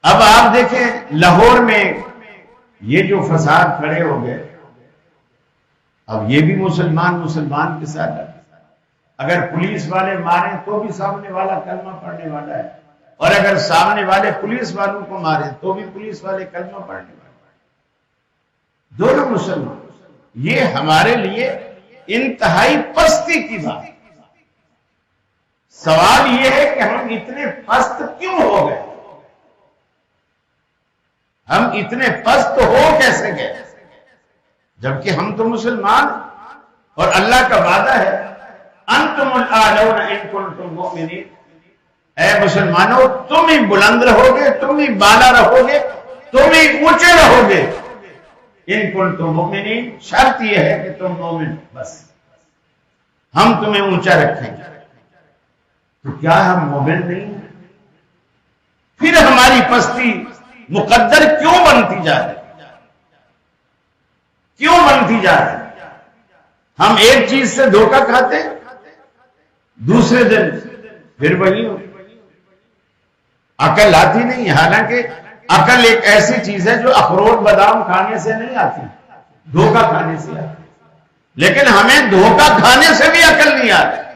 اب آپ دیکھیں لاہور میں یہ جو فساد کھڑے ہو گئے، اب یہ بھی مسلمان کے ساتھ ہے۔ اگر پولیس والے ماریں تو بھی سامنے والا کلمہ پڑھنے والا ہے، اور اگر سامنے والے پولیس والوں کو ماریں تو بھی پولیس والے کلمہ پڑھنے والے ہیں، دونوں مسلمان۔ یہ ہمارے لیے انتہائی پستی کی بات ہے۔ سوال یہ ہے کہ ہم اتنے پست کیوں ہو گئے؟ ہم اتنے پست ہو کیسے گئے؟ جبکہ ہم تو مسلمان، اور اللہ کا وعدہ ہے انتم الاعلون ان کنتم مؤمنین، اے مسلمانوں تم ہی بلند رہو گے، تم ہی بالا رہو گے، تم ہی اونچے رہو گے، ان کنتم مؤمنین، شرط یہ ہے کہ تم مومن، بس ہم تمہیں اونچا رکھیں گے۔ تو کیا ہم مومن نہیں ہیں؟ پھر ہماری پستی مقدر کیوں بنتی جا رہی؟ کیوں بنتی جا رہی؟ ہم ایک چیز سے دھوکہ کھاتے، دوسرے دن پھر وہی ہو۔ عقل آتی نہیں، حالانکہ عقل ایک ایسی چیز ہے جو اخروٹ بادام کھانے سے نہیں آتی، دھوکہ کھانے سے آتی، لیکن ہمیں دھوکہ کھانے سے بھی عقل نہیں آتی۔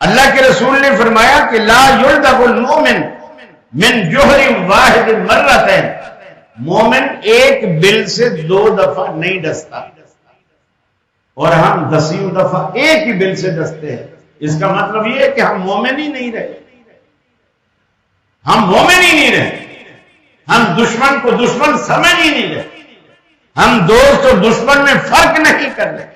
اللہ کے رسول نے فرمایا کہ لا یلدغ المؤمن من جوہر واحد مرتين، مومن ایک بل سے 2 دفعہ نہیں ڈستا، اور ہم 10 دفعہ ایک ہی بل سے ڈستے ہیں۔ اس کا مطلب یہ ہے کہ ہم مومن ہی نہیں رہے، ہم مومن ہی نہیں رہے، ہم دشمن کو دشمن سمجھ ہی نہیں رہے، ہم دوست اور دشمن میں فرق نہیں کر رہے۔